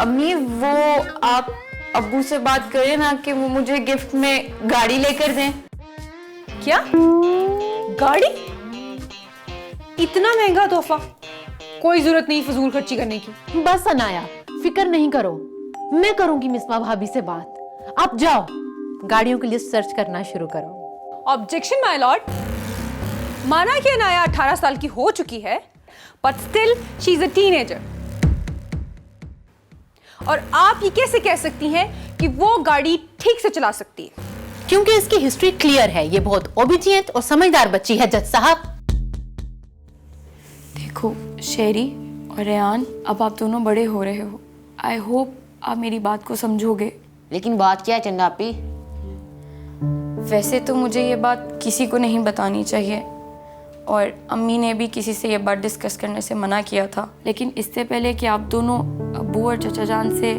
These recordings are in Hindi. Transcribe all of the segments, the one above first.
अम्मी वो आप अब्बू से बात करें ना कि वो मुझे गिफ्ट में गाड़ी लेकर दें। क्या गाड़ी? इतना महंगा तोहफा? कोई जरूरत नहीं फजूल खर्ची करने की। बस अनाया, फिक्र नहीं करो, मैं करूंगी मिसबा भाभी से बात। आप जाओ गाड़ियों की लिस्ट सर्च करना शुरू करो। Objection my Lord. माना कि अनाया 18 साल की हो चुकी है, but still she is a teenager. और आप ये कैसे कह सकती हैं कि वो गाड़ी ठीक से चला सकती है? क्योंकि इसकी हिस्ट्री क्लियर है, ये बहुत ओबीडिएंट और समझदार बच्ची है जज साहब। देखो शेरी और रेयान, अब आप दोनों बड़े हो रहे हो। आई होप आप मेरी बात को समझोगे। लेकिन बात क्या है चंदा आपी? वैसे तो मुझे ये बात किसी को नहीं बतानी चाहिए और अम्मी ने भी किसी से ये बात डिस्कस करने से मना किया था, लेकिन इससे पहले कि आप दोनों अब्बू और चचा जान से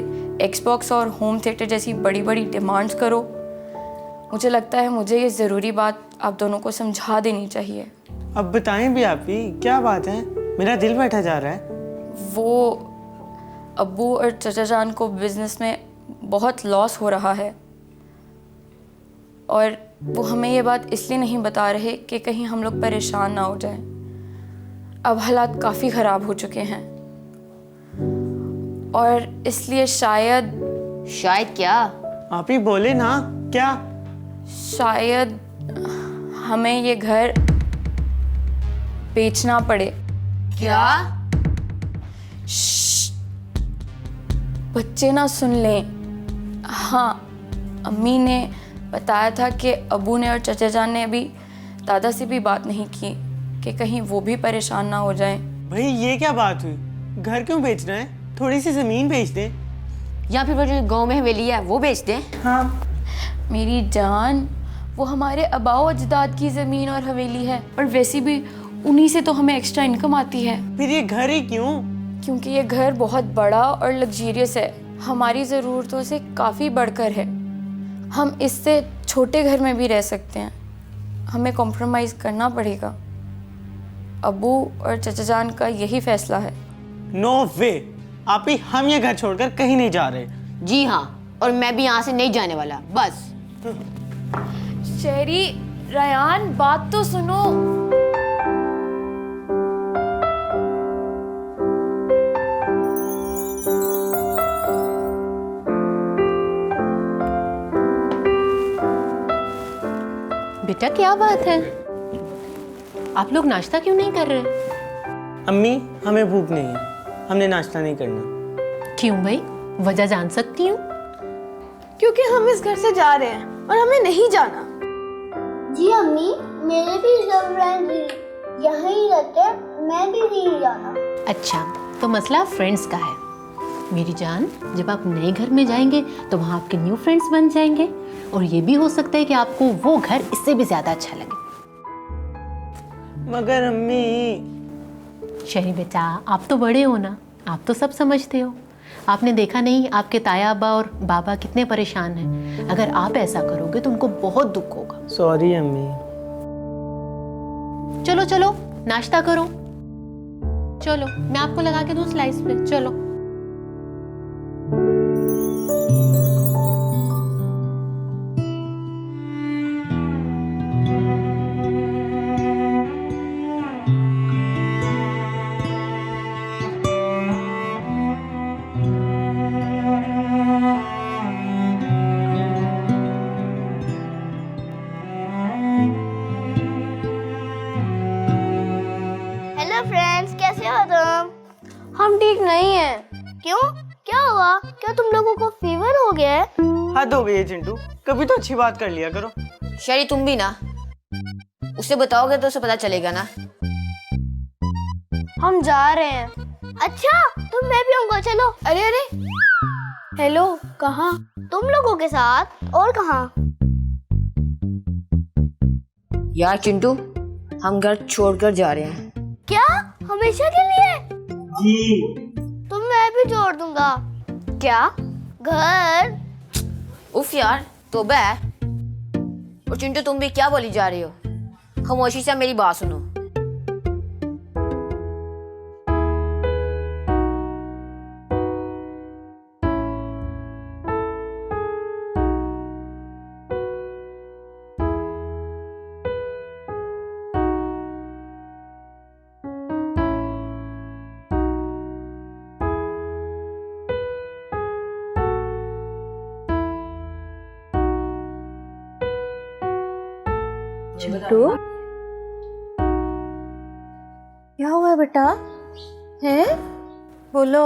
एक्सबॉक्स और होम थिएटर जैसी बड़ी बड़ी डिमांड्स करो, मुझे लगता है मुझे ये ज़रूरी बात आप दोनों को समझा देनी चाहिए। अब बताएं भी आप ही, क्या बात है? मेरा दिल बैठा जा रहा है। वो अब्बू और चचा जान को बिज़नेस में बहुत लॉस हो रहा है और वो हमें ये बात इसलिए नहीं बता रहे कि कहीं हम लोग परेशान ना हो जाएं। अब हालात काफ़ी ख़राब हो चुके हैं और इसलिए शायद क्या? आप ही बोले ना, क्या? शायद हमें ये घर बेचना पड़े। क्या? बच्चे ना सुन लें। हाँ, अम्मी ने बताया था कि अब्बू ने और चचा जान ने अभी दादा से भी बात नहीं की कि कहीं वो भी परेशान ना हो जाएं। भाई ये क्या बात हुई? घर क्यों बेचना है? थोड़ी सी जमीन बेच दें। या फिर वो जो गाँव में हवेली है वो बेच दें। हाँ मेरी जान, वो हमारे आबाओ अजदाद की ज़मीन और हवेली है और वैसे भी उन्हीं से तो हमें एक्स्ट्रा इनकम आती है। फिर ये घर ही क्यों? क्योंकि ये घर बहुत बड़ा और लग्जरियस है, हमारी ज़रूरतों से काफ़ी बढ़कर है। हम इससे छोटे घर में भी रह सकते हैं, हमें कॉम्प्रोमाइज़ करना पड़ेगा। अब्बू और चचा जान का यही फैसला है। नो वे, आप ही, हम ये घर छोड़कर कहीं नहीं जा रहे। जी हाँ, और मैं भी यहाँ से नहीं जाने वाला, बस। शेरी, रयान, बात तो सुनो। बेटा क्या बात है, आप लोग नाश्ता क्यों नहीं कर रहे? अम्मी, हमें भूख नहीं है, हमने नाश्ता नहीं करना। क्यों भाई, वजह जान सकती हूँ? क्योंकि हम इस घर से जा रहे हैं और हमें नहीं जाना। जी अम्मी, मेरे भी सब फ्रेंड्स यहीं रहते हैं, मैं भी नहीं जाना। अच्छा, तो मसला फ्रेंड्स का है। मेरी जान, जब आप नए घर में जाएंगे तो वहाँ आपके न्यू फ्रेंड्स बन जाएंगे और ये भी हो सकता है कि आपको वो घर इससे भी ज्यादा अच्छा लगे। मगर अम्मी। शहरी बेटा, आप तो बड़े हो ना, आप तो सब समझते हो। आपने देखा नहीं आपके ताया अब्बा और बाबा कितने परेशान हैं। अगर आप ऐसा करोगे तो उनको बहुत दुख होगा। सॉरी अम्मी। चलो चलो नाश्ता करो, चलो मैं आपको लगा के दूं स्लाइस पे, चलो। हेलो फ्रेंड्स, कैसे हो तुम? हम ठीक नहीं हैं। क्यों? क्या हुआ? क्या तुम लोगों को फीवर हो गया है? हद हो गई है चिंटू, कभी तो अच्छी बात कर लिया करो। शरी तुम भी ना, उसे बताओगे तो उसे पता चलेगा ना। हम जा रहे हैं। अच्छा, तो मैं भी आऊंगा, चलो। अरे अरे, हेलो, कहाँ? तुम लोगों के साथ और कहाँ? यार चिंटू, हम घर छोड़कर जा रहे हैं। क्या? हमेशा के लिए? जी। तो मैं भी जोड़ दूंगा। क्या? घर? उफ यार, तौबा है। और चिंटू तुम भी क्या बोली जा रही हो? खामोशी से मेरी बात सुनो। चिंटू, क्या हुआ है बेटा? हैं? बोलो।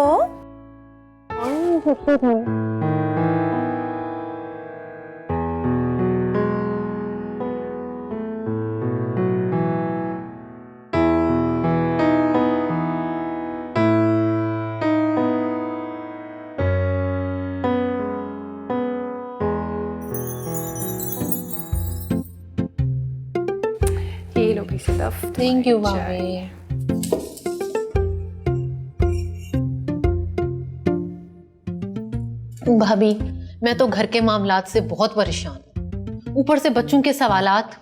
ये लो भी सदफ। थैंक यू भाभी। भाभी, मैं तो घर के मामलात से बहुत परेशान हूँ, ऊपर से बच्चों के सवालात।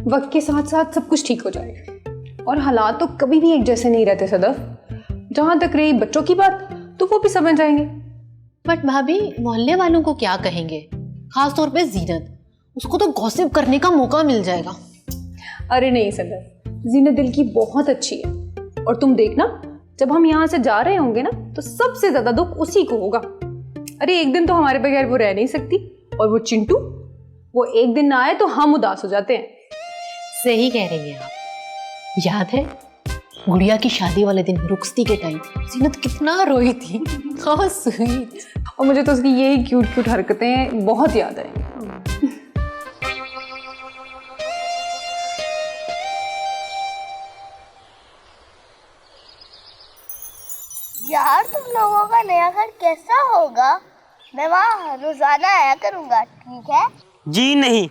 वक्त के साथ साथ सब कुछ ठीक हो जाएगा, और हालात तो कभी भी एक जैसे नहीं रहते सदफ। जहां तक रही बच्चों की बात, तो वो भी समझ जाएंगे। बट भाभी, मोहल्ले वालों को क्या कहेंगे, खास तौर पे जीनत, उसको तो गॉसिप करने का मौका मिल जाएगा। अरे नहीं सदफ, जीनत दिल की बहुत अच्छी है, और तुम देखना जब हम यहाँ से जा रहे होंगे ना, तो सबसे ज्यादा दुख उसी को होगा। अरे एक दिन तो हमारे बगैर वो रह नहीं सकती, और वो चिंटू, वो एक दिन ना आए तो हम उदास हो जाते हैं। सही कह रही हैं आप। याद है गुड़िया की शादी वाले दिन रुखसती के टाइम जीनत कितना रोई थी। How sweet. और मुझे तो उसकी यही क्यूट क्यूट हरकतें बहुत याद आई। यार तुम लोगों का नया घर कैसा होगा? मैं वहाँ रोजाना आया करूँगा, ठीक है? जी नहीं,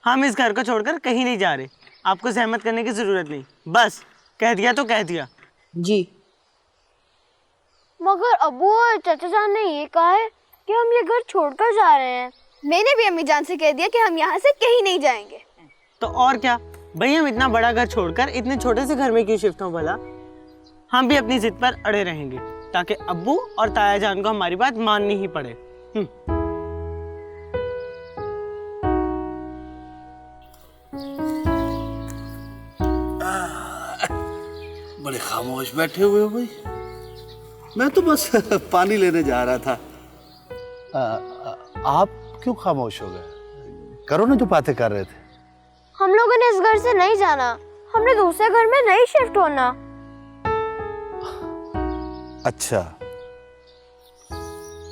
हम इस घर को छोड़कर कहीं नहीं जा रहे। आपको सहमत करने की जरूरत नहीं, बस कह दिया तो कह दिया। जी। मगर अबू और चाचा जान ने ये कहा है कि हम ये घर छोड़कर जा रहे हैं। मैंने भी अम्मी जान से कह दिया कि हम यहाँ से कहीं नहीं जाएंगे। तो और क्या भाई, हम इतना बड़ा घर छोड़कर इतने छोटे से घर में क्यों शिफ्ट हों भला? हम भी अपनी जिद पर अड़े रहेंगे, ताकि अब्बू और ताया जान को हमारी बात माननी ही पड़े। बड़े खामोश बैठे हुए हो भाई। मैं तो बस पानी लेने जा रहा था। आप क्यों खामोश हो गए? करो ना जो बातें कर रहे थे। हम लोगों ने इस घर से नहीं जाना, हमने दूसरे घर में नहीं शिफ्ट होना। अच्छा,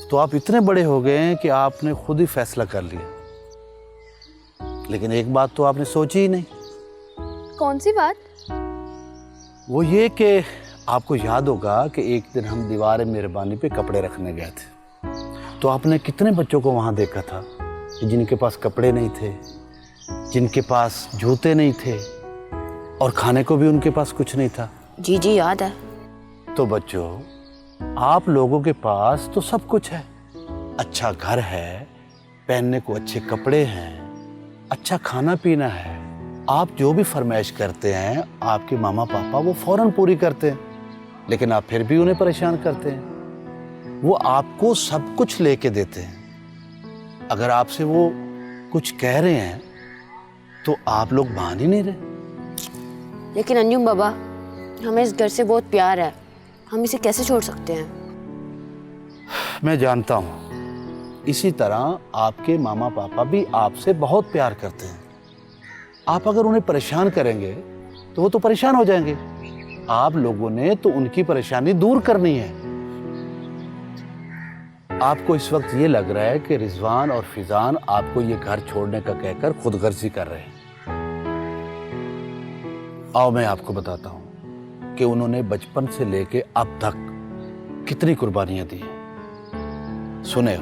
तो आप इतने बड़े हो गए हैं कि आपने खुद ही फैसला कर लिया। लेकिन एक बात तो आपने सोची ही नहीं। कौन सी बात? वो ये कि आपको याद होगा कि एक दिन हम दीवार मेहरबानी पे कपड़े रखने गए थे, तो आपने कितने बच्चों को वहां देखा था जिनके पास कपड़े नहीं थे, जिनके पास जूते नहीं थे, और खाने को भी उनके पास कुछ नहीं था। जी जी याद है। तो बच्चों, आप लोगों के पास तो सब कुछ है। अच्छा घर है, पहनने को अच्छे कपड़े हैं, अच्छा खाना पीना है। आप जो भी फरमाइश करते हैं आपके मामा पापा वो फौरन पूरी करते हैं, लेकिन आप फिर भी उन्हें परेशान करते हैं। वो आपको सब कुछ लेके देते हैं, अगर आपसे वो कुछ कह रहे हैं तो आप लोग मान ही नहीं रहे। लेकिन अंजुम बाबा, हमें इस घर से बहुत प्यार है, हम इसे कैसे छोड़ सकते हैं? मैं जानता हूँ, इसी तरह आपके मामा पापा भी आपसे बहुत प्यार करते हैं। आप अगर उन्हें परेशान करेंगे तो वो तो परेशान हो जाएंगे। आप लोगों ने तो उनकी परेशानी दूर करनी है। आपको इस वक्त ये लग रहा है कि रिजवान और फिजान आपको ये घर छोड़ने का कहकर खुदगर्जी कर रहे हैं। आओ मैं आपको बताता हूं कि उन्होंने बचपन से लेके अब तक कितनी कुर्बानियां दी हैं। सुने।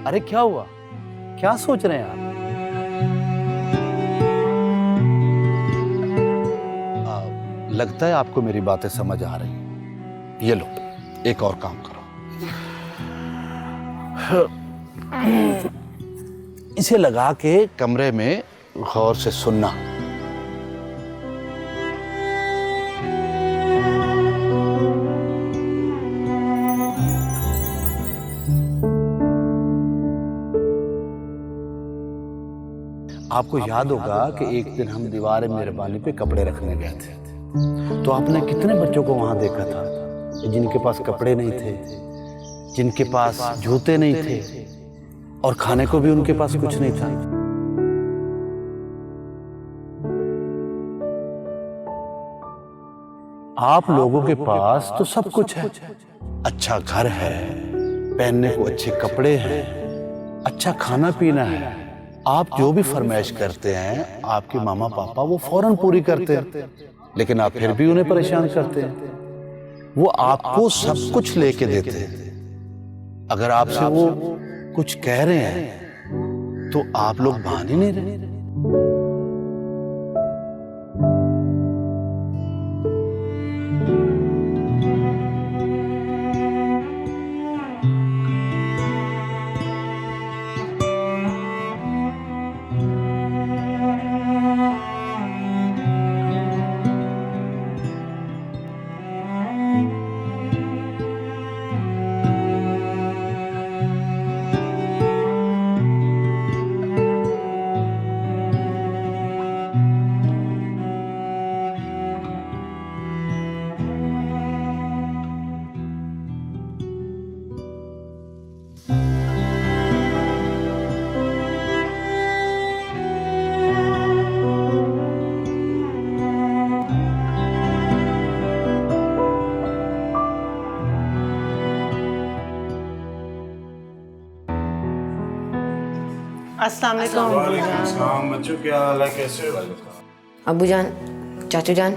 अरे क्या हुआ, क्या सोच रहे हैं आप? लगता है आपको मेरी बातें समझ आ रही। ये लो, एक और काम करो, इसे लगा के कमरे में गौर से सुनना। आपको याद होगा कि एक दिन हम दीवार मेहरबानी पे कपड़े रखने गए थे, तो आपने कितने बच्चों को वहां देखा था जिनके पास कपड़े नहीं थे, जिनके पास जूते नहीं थे और खाने को भी उनके पास कुछ नहीं था। आप लोगों के पास तो सब कुछ है। अच्छा घर है, पहनने को अच्छे कपड़े हैं, अच्छा खाना पीना है। आप जो भी फरमाइश करते हैं आपके मामा पापा वो फौरन पूरी करते हैं, लेकिन आप फिर भी उन्हें परेशान करते हैं। वो आपको सब कुछ लेके देते हैं। अगर आपसे वो कुछ कह रहे हैं तो आप लोग मान ही नहीं रहे। अस्सलाम वालेकुम। बच्चों क्या हाल है, कैसे हो? अब्बू जान, चाचू जान,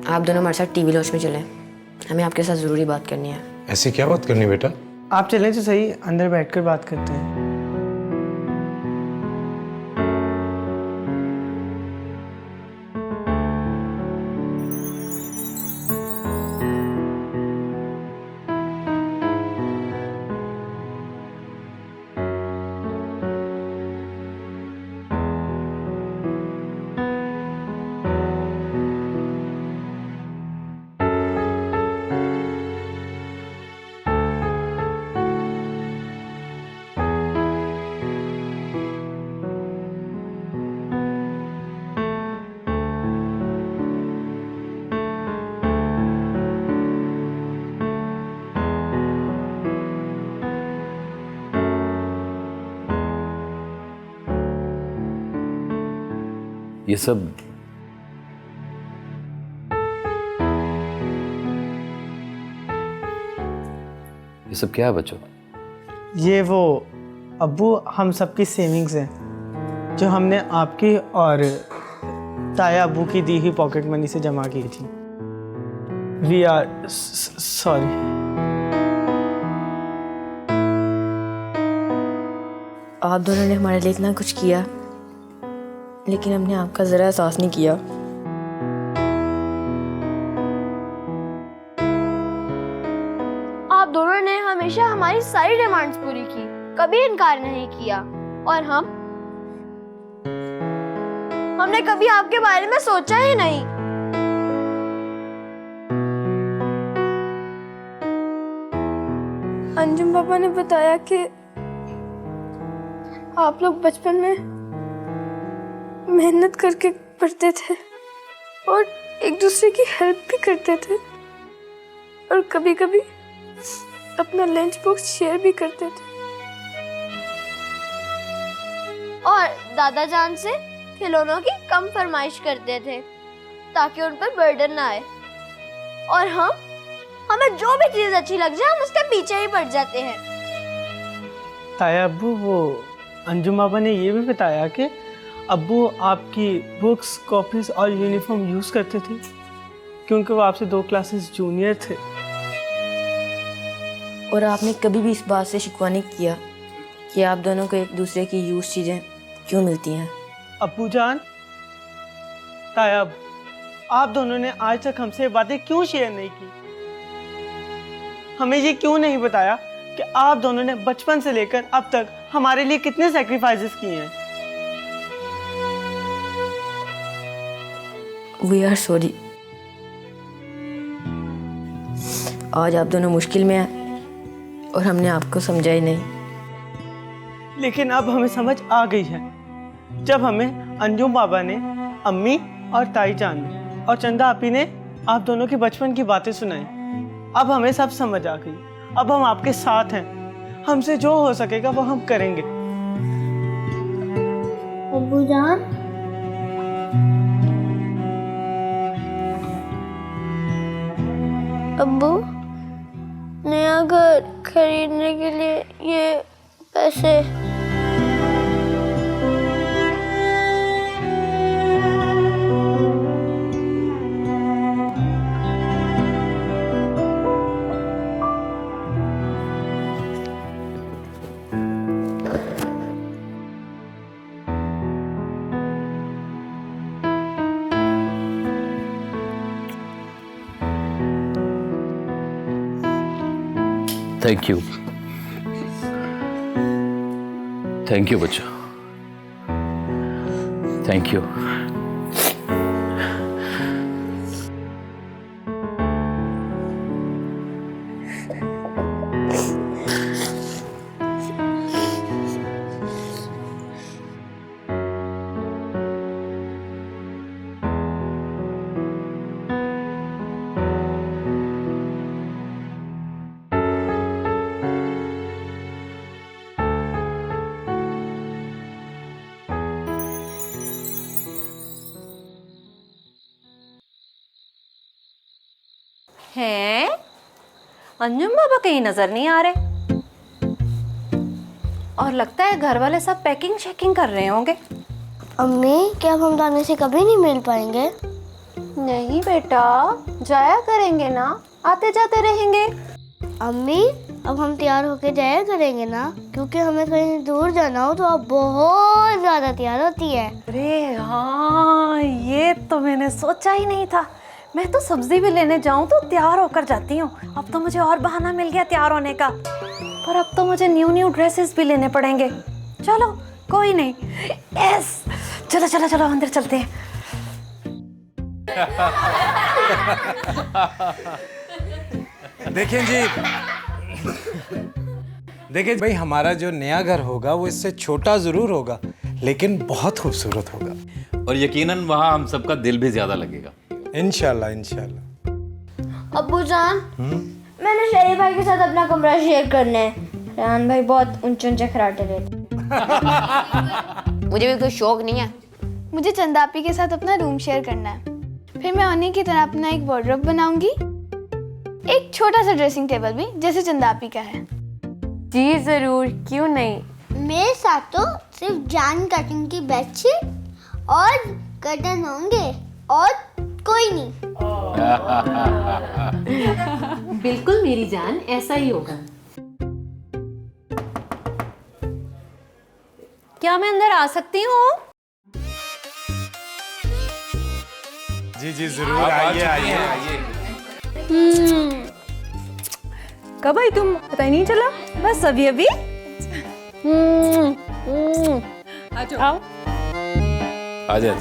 आप दोनों हमारे साथ टीवी लॉन्च में चलें। हमें आपके साथ ज़रूरी बात करनी है। ऐसी क्या बात करनी बेटा? आप चलें तो सही, अंदर बैठकर बात करते हैं। ये सब क्या है बच्चों? ये वो अब्बू हम सबकी सेविंग्स हैं जो हमने आपकी और ताया अब्बू की दी हुई पॉकेट मनी से जमा की थी। We are sorry. आप दोनों ने हमारे लिए इतना कुछ किया, लेकिन हमने आपका ज़रा एहसास नहीं किया। आप दोनों ने हमेशा हमारी सारी डिमांड्स पूरी की, कभी इनकार नहीं किया। और हमने कभी आपके बारे में सोचा ही नहीं। अंजुम पापा ने बताया कि आप लोग बचपन में मेहनत करके पढ़ते थे और एक दूसरे की हेल्प भी करते थे और कभी कभी अपना लंच बॉक्स शेयर भी करते थे। और दादा जान से खिलौनों की कम फरमाइश करते थे ताकि उन पर बर्डन ना आए। और हमें जो भी चीज अच्छी लग जाए हम उसके पीछे ही पड़ जाते हैं। ताया अब्बू, वो अंजुम बाबा ने ये भी बताया कि अब्बू आपकी बुक्स, कॉपीज और यूनिफॉर्म यूज़ करते थे क्योंकि वो आपसे 2 क्लासेस जूनियर थे। और आपने कभी भी इस बात से शिकवा नहीं किया कि आप दोनों को एक दूसरे की यूज चीज़ें क्यों मिलती हैं। अब्बू जान, ताया अब्बू, आप दोनों ने आज तक हमसे बातें क्यों शेयर नहीं की? हमें ये क्यों नहीं बताया कि आप दोनों ने बचपन से लेकर अब तक हमारे लिए कितने सैक्रिफाइसेस किए हैं? We are sorry. आज आप दोनों मुश्किल में हैं और हमने आपको समझा ही नहीं। लेकिन अब हमें समझ आ गई है जब हमें अंजुम बाबा ने, अम्मी और ताई जान ने और चंदा आपी ने आप दोनों के बचपन की बातें सुनाई। अब हमें सब समझ आ गई। अब हम आपके साथ हैं। हमसे जो हो सकेगा वो हम करेंगे। अब्बू जान, अब्बू, नया घर खरीदने के लिए ये पैसे। थैंक यू, थैंक यू बच्चा, थैंक यू। हैं? अंजुम बाबा कहीं नजर नहीं आ रहे और लगता है घर वाले सब पैकिंग शेकिंग कर रहे होंगे। अम्मी, क्या अब हम दाने से कभी नहीं मिल पाएंगे? नहीं बेटा, जाया करेंगे ना, आते जाते रहेंगे। अम्मी, अब हम तैयार होके जाया करेंगे ना, क्योंकि हमें कहीं दूर जाना हो तो आप बहुत ज्यादा तैयार होती है। अरे हाँ, ये तो मैंने सोचा ही नहीं था। मैं तो सब्जी भी लेने जाऊं तो तैयार होकर जाती हूँ। अब तो मुझे और बहाना मिल गया तैयार होने का। पर अब तो मुझे न्यू ड्रेसेस भी लेने पड़ेंगे। चलो कोई नहीं, यस, चलो चलो चलो अंदर चलते हैं। देखें जी, देखिए भाई, हमारा जो नया घर होगा वो इससे छोटा जरूर होगा लेकिन बहुत खूबसूरत होगा और यकीनन वहाँ हम सबका दिल भी ज्यादा लगेगा। इंशाल्लाह इंशाल्लाह। अब्बू जान, मैंने शेरी भाई के साथ अपना कमरा शेयर करना है। रेहान भाई बहुत ऊंचे ऊंचे खराटे लेते। मुझे भी कोई शौक नहीं है। मुझे चंदापी के साथ अपना रूम शेयर करना है। फिर मैं उन्हीं की तरह अपना एक वार्डरोब बनाऊंगी, एक छोटा सा ड्रेसिंग टेबल भी जैसे चंदापी का है। जी ज़रूर, क्यों नहीं। मेरे साथ तो सिर्फ जान कटिंग की बेडशीट और कर्टन होंगे और कोई नहीं। बिल्कुल मेरी जान, ऐसा ही होगा। क्या मैं अंदर आ सकती हूँ? जी जी जरूर, आइए आइए। कब आई तुम? पता ही नहीं चला। बस अभी अभी। आओ। आ जा।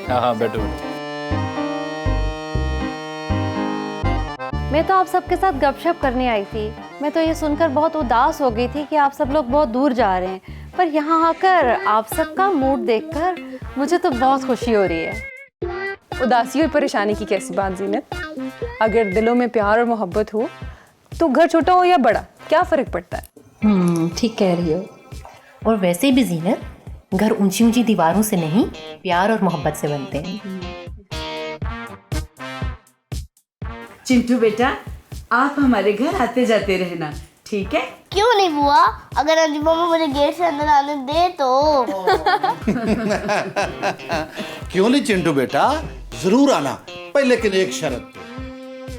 हाँ बैठो बैठो। मैं तो आप सबके साथ गपशप करने आई थी। मैं तो ये सुनकर बहुत उदास हो गई थी कि आप सब लोग बहुत दूर जा रहे हैं, पर यहाँ आकर आप सबका मूड देखकर मुझे तो बहुत खुशी हो रही है। उदासी और परेशानी की कैसी बात जीनत? अगर दिलों में प्यार और मोहब्बत हो तो घर छोटा हो या बड़ा क्या फर्क पड़ता है? ठीक कह रही हो। और वैसे भी जीनत, घर ऊंची ऊंची दीवारों से नहीं, प्यार और मोहब्बत से बनते हैं। चिंटू बेटा, आप हमारे घर आते जाते रहना, ठीक है? क्यों नहीं बुआ? अगर अंजुमा में मुझे गेट से अंदर आने दे तो। क्यों नहीं चिंटू बेटा, जरूर आना, पर लेकिन एक शर्त पे।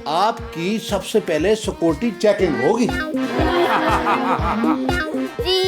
आपकी सबसे पहले सिक्योरिटी चेकिंग होगी। जी।